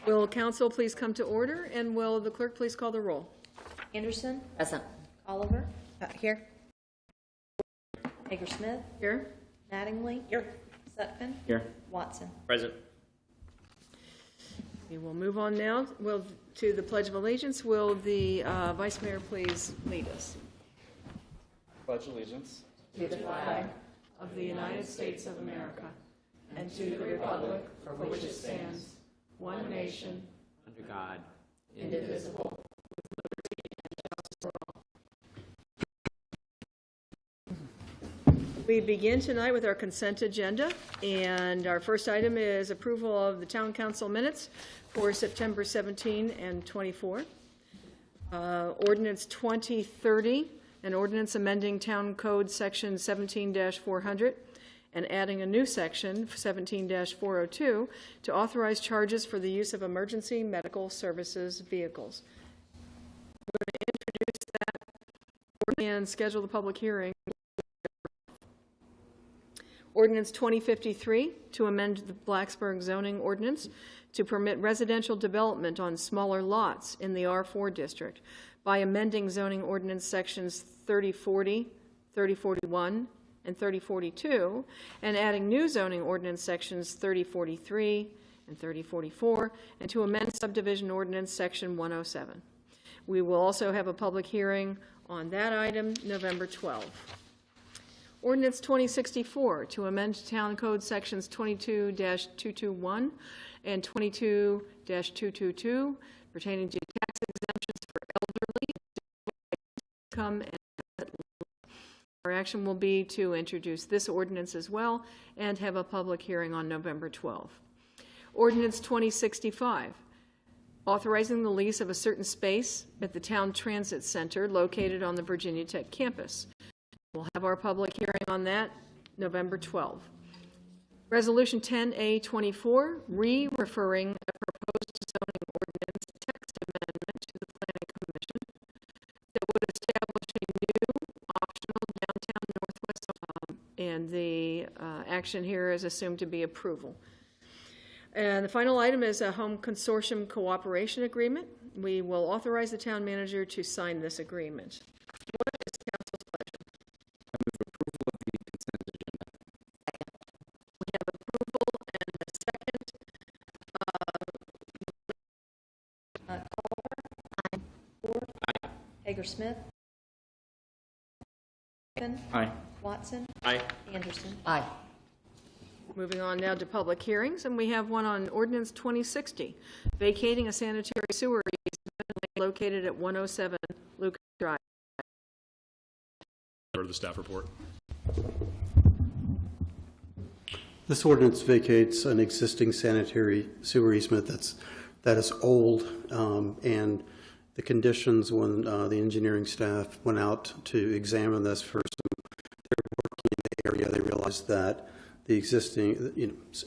Will council please come to order, and will the clerk please call the roll? Anderson? Present. Oliver? Here. Hager-Smith? Here. Mattingly? Here. Sutphen? Here. Watson? Present. We will move on now to the Pledge of Allegiance. Will the Vice Mayor please lead us? Pledge allegiance To the flag of the United States of America and to the republic for which it stands, one nation, under God, indivisible. We begin tonight with our consent agenda, and our first item is approval of the Town Council minutes for September 17 and 24. Ordinance 2030, an ordinance amending Town Code Section 17-400 and adding a new section, 17-402, to authorize charges for the use of emergency medical services vehicles. We're going to introduce that and schedule the public hearing. Ordinance 2053, to amend the Blacksburg zoning ordinance to permit residential development on smaller lots in the R4 district by amending zoning ordinance sections 3040, 3041, and 3042, and adding new zoning ordinance sections 3043 and 3044, and to amend subdivision ordinance section 107. We will also have a public hearing on that item November 12th. Ordinance 2064, to amend Town Code Sections 22-221 and 22-222 pertaining to tax exemptions for elderly, income, and asset limits. Our action will be to introduce this ordinance as well and have a public hearing on November 12th. Ordinance 2065, authorizing the lease of a certain space at the Town Transit Center located on the Virginia Tech campus. We'll have our public hearing on that November 12th. Resolution 10A24, re-referring a proposed zoning ordinance text amendment to the Planning Commission that would establish a new optional downtown Northwest, and the action here is assumed to be approval. And the final item is a home consortium cooperation agreement. We will authorize the town manager to sign this agreement. What is council's pleasure? We have approval and a second. Oliver? Aye. Ford? Aye. Hager-Smith? Aye. Watson? Aye. Anderson? Aye. Moving on now to public hearings, and we have one on Ordinance 2060, vacating a sanitary sewer easement located at 107 Lucas Drive. Go to the staff report. This ordinance vacates an existing sanitary sewer easement that is old, and the conditions when the engineering staff went out to examine this for their working in the area, they realized that the existing,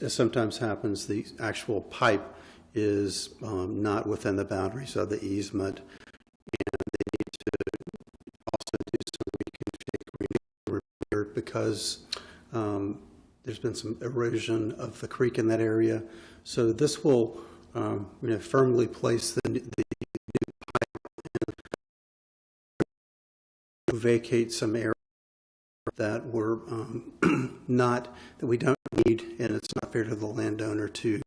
as sometimes happens, the actual pipe is not within the boundaries of the easement, and they need to also do some repair because there's been some erosion of the creek in that area. So this will firmly place the new pipe and vacate some areas that were that we don't need, and it's not fair to the landowner to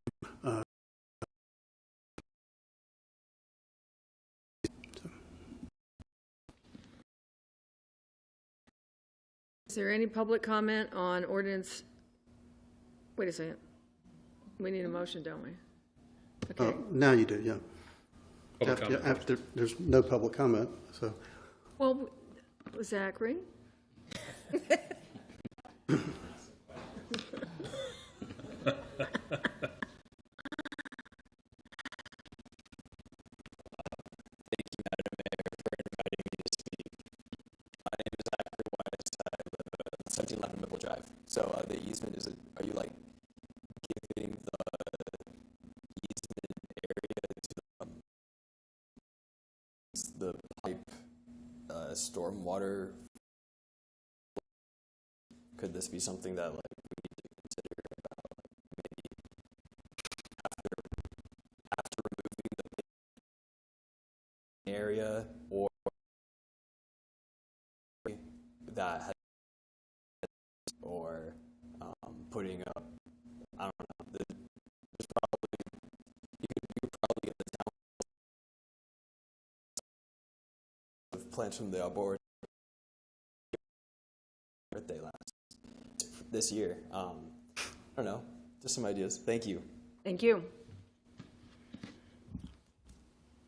Is there any public comment on ordinance? Wait a second. We need a motion, don't we? Okay. now you do, yeah. Public comment. After there's no public comment, so. Well, Zachary? So the easement is, are you like giving the easement area to the pipe stormwater? Could this be something that like we need to consider about maybe after putting up, I don't know, there's probably, you could probably get the town of plants from the board birthday this year. I don't know, just some ideas. Thank you. Thank you.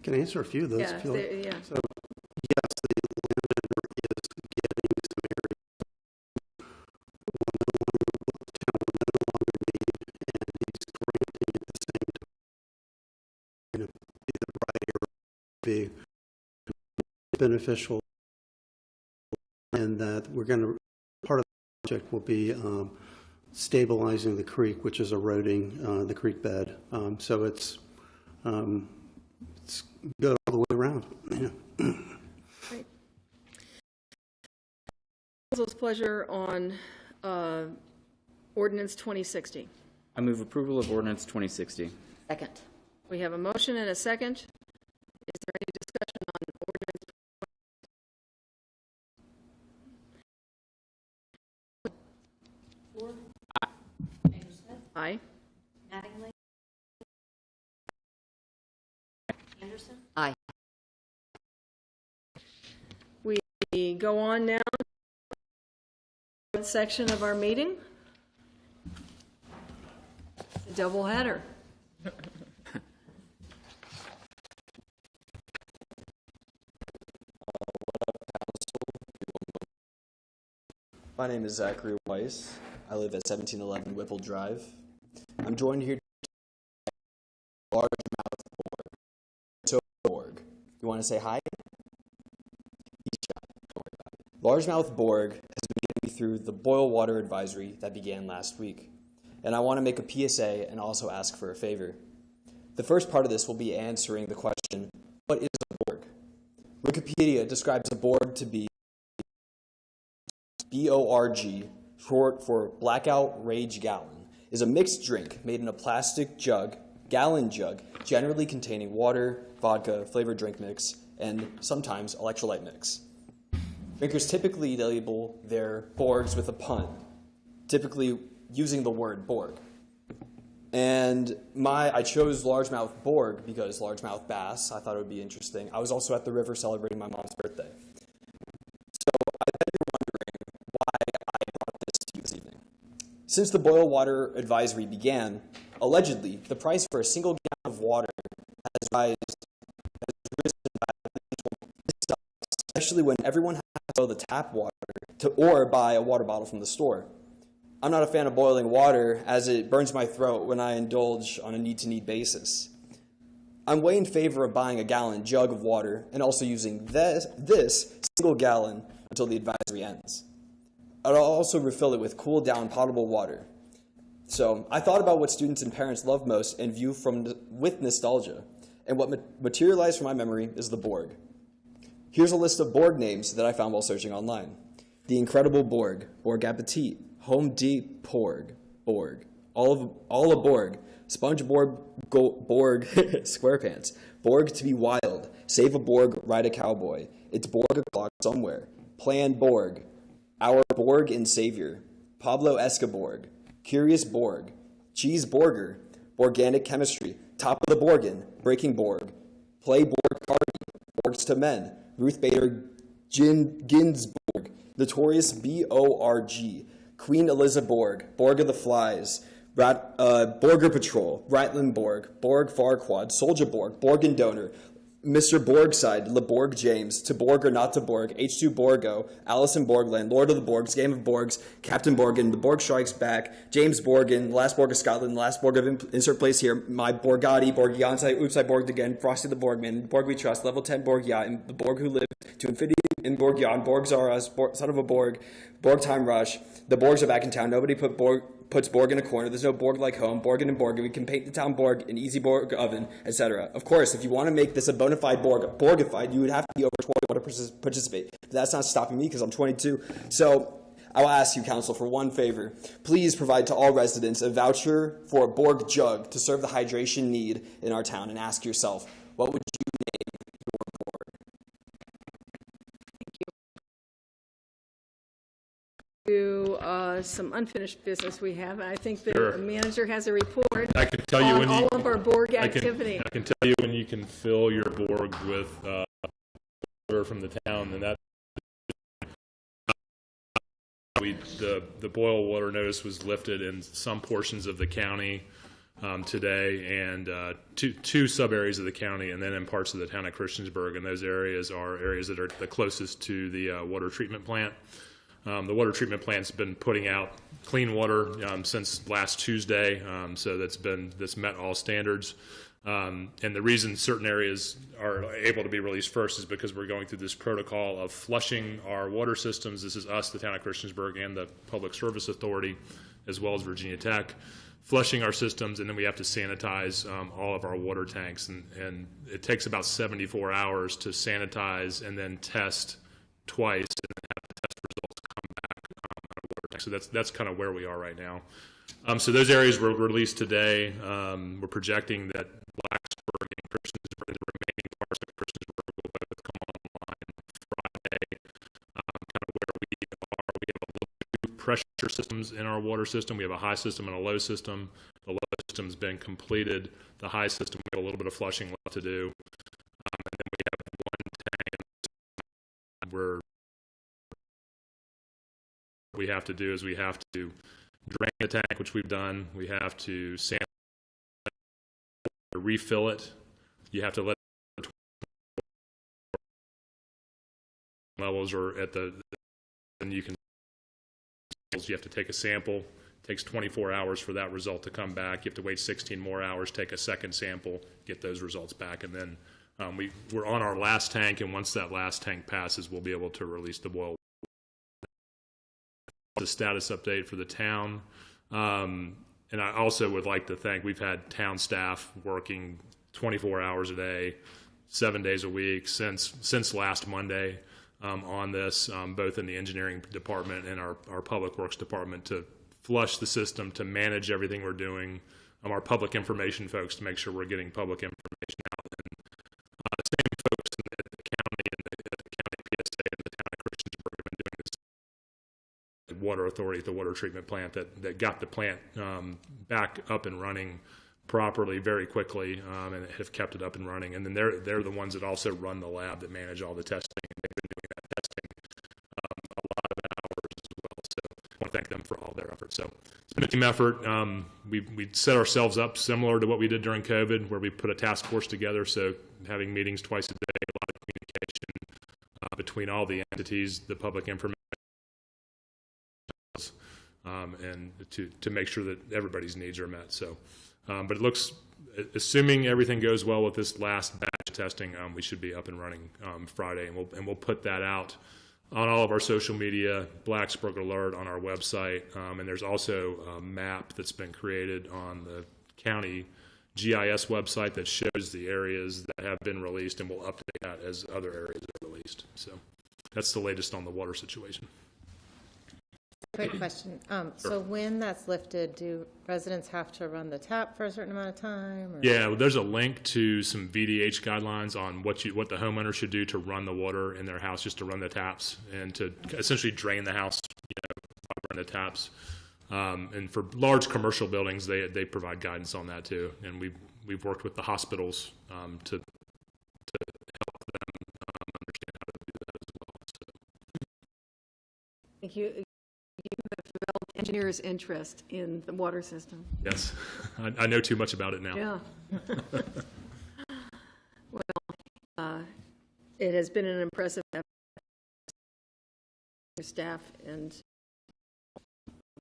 Can I answer a few of those? Yeah, if you like? yeah. So, yes, the landowner is getting some areas the town will no longer need, and he's granting at the same time, be the right area, be beneficial, and that we're going to, part of the project will be stabilizing the creek, which is eroding the creek bed. So it's good all the way around. Yeah. Great. Council's pleasure on ordinance 2060. I move approval of ordinance 2060. Second. We have a motion and a second. Is there any discussion on ordinance? Aye. Mattingly. Anderson. Aye. We go on now to the section of our meeting. It's a double header. My name is Zachary Weiss. I live at 1711 Whipple Drive. I'm joined here by Largemouth Borg. You want to say hi? Largemouth Borg has been getting me through the boil water advisory that began last week. And I want to make a PSA and also ask for a favor. The first part of this will be answering the question, what is a Borg? Wikipedia describes a Borg to be B-O-R-G, short for Blackout Rage Gallon, is a mixed drink made in a plastic jug, gallon jug, generally containing water, vodka, flavored drink mix, and sometimes electrolyte mix. Drinkers typically label their Borgs with a pun, typically using the word Borg. And I chose Largemouth Borg because largemouth bass, I thought it would be interesting. I was also at the river celebrating my mom's birthday. So I bet you're wondering why I brought this to you this evening. Since the boil water advisory began, allegedly, the price for a single gallon of water has risen by especially when everyone has to boil the tap water or buy a water bottle from the store. I'm not a fan of boiling water as it burns my throat when I indulge on a need-to-need basis. I'm way in favor of buying a gallon jug of water and also using this single gallon until the advisory ends. I'll also refill it with cooled down potable water. So I thought about what students and parents love most and view with nostalgia, and what materialized from my memory is the Borg. Here's a list of Borg names that I found while searching online. The Incredible Borg, Borg Appetit, Home Deep Porg, Borg, All Borg, SpongeBob Borg SquarePants, Borg to be Wild, Save a Borg, Ride a Cowboy, It's Borg O'Clock Somewhere, Plan Borg, Our Borg and Savior, Pablo Escoborg, Curious Borg, Cheese Borger, Organic Chemistry, Top of the Borgin, Breaking Borg, Play Borg Cardi, Borgs to Men, Ruth Bader Ginsburg, Notorious B-O-R-G, Queen Elizabeth Borg, Borg of the Flies, Borger Patrol, Ratlin Borg, Borg Farquad, Soldier Borg, Borg and Donor, Mr. Borgside, LeBorg James, To Borg or Not to Borg, H2 Borgo, Alison Borgland, Lord of the Borgs, Game of Borgs, Captain Borgin, The Borg Strikes Back, James Borgin, The Last Borg of Scotland, The Last Borg of Insert Place Here, My Borgatti, Borg Yansai, Oops, I Borged Again, Frosty the Borgman, Borg We Trust, Level 10 Borg Yacht, and The Borg Who Lived to Infinity in Borg Yacht, Borgs Are Us, Son of a Borg, Borg Time Rush, The Borgs Are Back in Town, Nobody puts Borg in a corner. There's no Borg like home. Borgin and Borg. We can paint the town Borg, an easy Borg oven, etc. Of course, if you want to make this a bona fide Borgified, you would have to be over 21 to participate. But that's not stopping me because I'm 22. So I will ask you, Council, for one favor. Please provide to all residents a voucher for a Borg jug to serve the hydration need in our town, and ask yourself, what would you name your Borg? To some unfinished business we have. I think the Sure. manager has a report I can tell you on when all you, of our Borg I activity. can tell you when you can fill your Borg with water from the town, and that the boil water notice was lifted in some portions of the county today, and two sub areas of the county, and then in parts of the town of Christiansburg. And those areas are areas that are the closest to the water treatment plant. The water treatment plant's been putting out clean water since last Tuesday, so that's met all standards. And the reason certain areas are able to be released first is because we're going through this protocol of flushing our water systems. This is us, the town of Christiansburg, and the Public Service Authority, as well as Virginia Tech, flushing our systems, and then we have to sanitize all of our water tanks. And it takes about 74 hours to sanitize and then test twice, and then have the test results come back on a water tank. So that's kind of where we are right now. So those areas were released today. We're projecting that Blacksburg and Christiansburg, the remaining parts of Christiansburg, will both come online Friday. Kind of where we are, we have a little pressure systems in our water system. We have a high system and a low system. The low system's been completed. The high system, we have a little bit of flushing left to do. And then we have one tank where what we have to do is we have to drain the tank, which we've done. We have to refill it. You have to let levels are at the, and you have to take a sample. It takes 24 hours for that result to come back. You have to wait 16 more hours, take a second sample, get those results back, and then we're on our last tank, and once that last tank passes, we'll be able to release the boil. The status update for the town. And I also would like to thank, we've had town staff working 24 hours a day, 7 days a week since last Monday on this, both in the engineering department and our public works department, to flush the system, to manage everything we're doing, our public information folks to make sure we're getting public information out, and same folks in the county and the county PSA and the town of Christiansburg have been doing this. Water authority at the water treatment plant that got the plant back up and running properly very quickly, and have kept it up and running. And then they're the ones that also run the lab that manage all the testing, and they've been doing that testing a lot of hours as well. So I want to thank them for all their efforts. So it's been a team effort. We set ourselves up similar to what we did during COVID, where we put a task force together. So having meetings twice a day, a lot of communication between all the entities, the public information, and to make sure that everybody's needs are met. So, but it looks, assuming everything goes well with this last batch of testing, we should be up and running Friday, and we'll put that out on all of our social media, Blacksburg Alert on our website, and there's also a map that's been created on the county GIS website that shows the areas that have been released, and we'll update that as other areas are released. So that's the latest on the water situation. Quick question. So when that's lifted, do residents have to run the tap for a certain amount of time? Or? Yeah, well, there's a link to some VDH guidelines on what the homeowner should do to run the water in their house, just to run the taps and to essentially drain the house, run the taps. And for large commercial buildings, they provide guidance on that too. And we've worked with the hospitals to help them understand how to do that as well. So. Thank you. You have developed engineers' interest in the water system. Yes, I know too much about it now. Yeah. Well, it has been an impressive effort for staff, and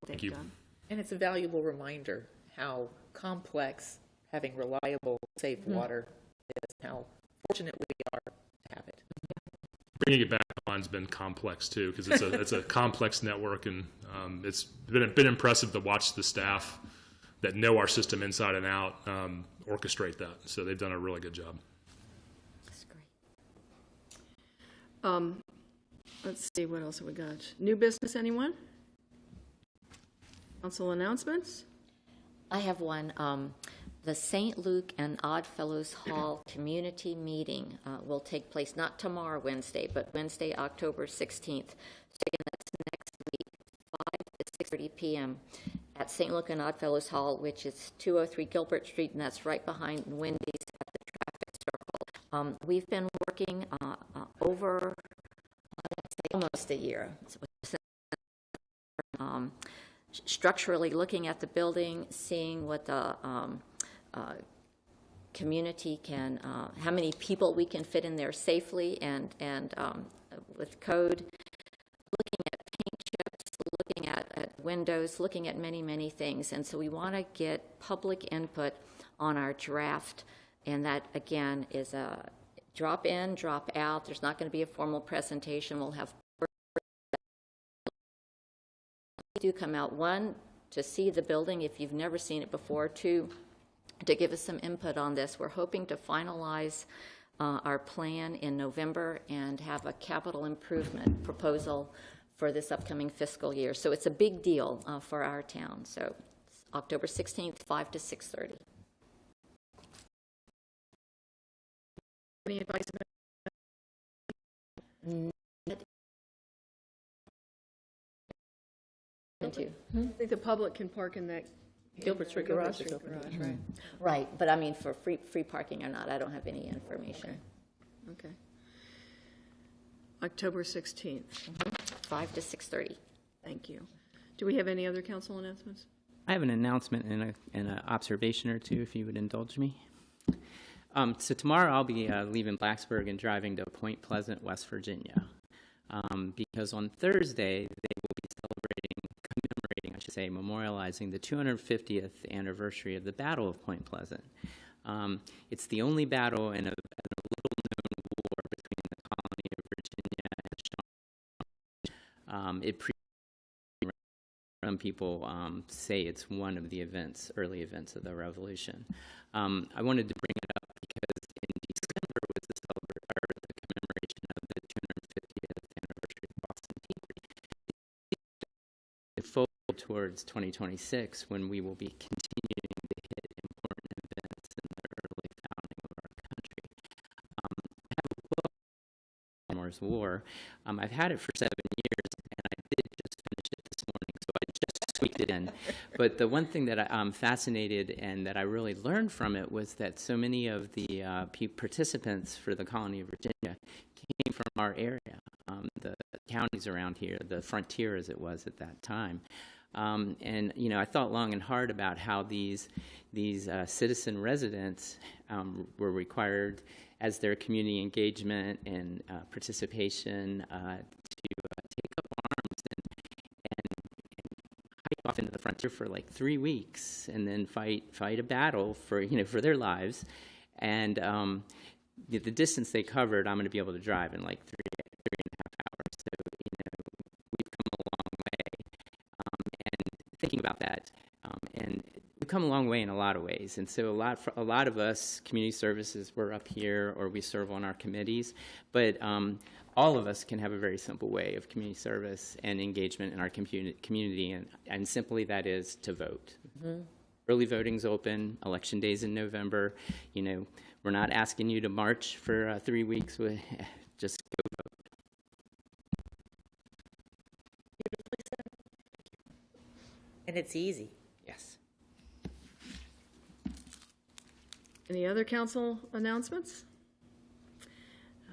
Thank you. done. And it's a valuable reminder how complex having reliable, safe water is, how fortunate we are to have it. Bringing it back online's been complex too, because it's a complex network, and it's been impressive to watch the staff that know our system inside and out orchestrate that. So they've done a really good job. That's great. Let's see, what else have we got? New business, anyone? Council announcements? I have one. The St. Luke and Oddfellows Hall Community Meeting will take place not tomorrow, Wednesday, but Wednesday, October 16th. So again, that's next week, 5 to 6:30 p.m. at St. Luke and Oddfellows Hall, which is 203 Gilbert Street, and that's right behind Wendy's at the traffic circle. We've been working over almost a year, structurally looking at the building, seeing what the community can, how many people we can fit in there safely and with code, looking at paint chips, looking at windows, looking at many, many things. And so we want to get public input on our draft, and that, again, is a drop in, drop out. There's not going to be a formal presentation. We'll have do come out, one, to see the building if you've never seen it before, two, to give us some input on this. We're hoping to finalize our plan in November and have a capital improvement proposal for this upcoming fiscal year. So it's a big deal for our town. So it's October 16th, 5 to 6:30. Any advice about I think the public can park in that Gilbert Street Garage is Gilbert open. Street Garage, right? Right, but I mean for free parking or not, I don't have any information. Okay. October 16th. 5 to 6:30. Thank you. Do we have any other council announcements? I have an announcement and an observation or two, if you would indulge me. So tomorrow I'll be leaving Blacksburg and driving to Point Pleasant, West Virginia, because on Thursday they will be commemorating, I should say, memorializing the 250th anniversary of the Battle of Point Pleasant. It's the only battle in a little-known war between the colony of Virginia and some people say it's one of the early events of the Revolution. I wanted to bring it up because in December was the commemoration of the 250th anniversary of Boston Tea Party. Forward towards 2026, when we will be continuing to hit important events in the early founding of our country. I have a book, Farmers' War. I've had it for 7 years, and I did just finish it this morning, so I just tweaked it in. But the one thing that I'm fascinated and that I really learned from it was that so many of the participants for the colony of Virginia came from our area, the counties around here, the frontier as it was at that time. And, you know, I thought long and hard about how these citizen residents were required as their community engagement and participation to take up arms and hike off into the frontier for like 3 weeks and then fight a battle for their lives. And the distance they covered, I'm going to be able to drive in like 3.5 hours. So, we've come a long way. And thinking about that, and we've come a long way in a lot of ways. And so a lot of us, community services, we're up here or we serve on our committees, but all of us can have a very simple way of community service and engagement in our community, and simply that is to vote. Mm-hmm. Early voting's open. Election day's in November. We're not asking you to march for 3 weeks. Just go vote. And it's easy. Yes. Any other council announcements?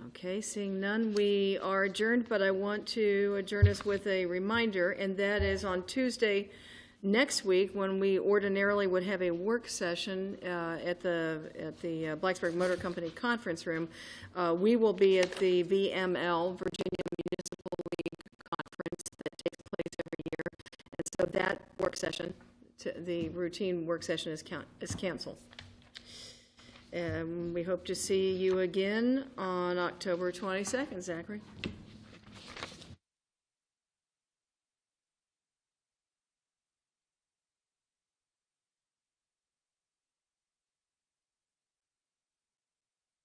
Okay, seeing none, we are adjourned, but I want to adjourn us with a reminder, and that is on Tuesday next week, when we ordinarily would have a work session at the Blacksburg Motor Company conference room, we will be at the VML, Virginia Municipal League Conference, that takes place every year, and so that work session, the routine work session, is canceled. And we hope to see you again on October 22nd, Zachary.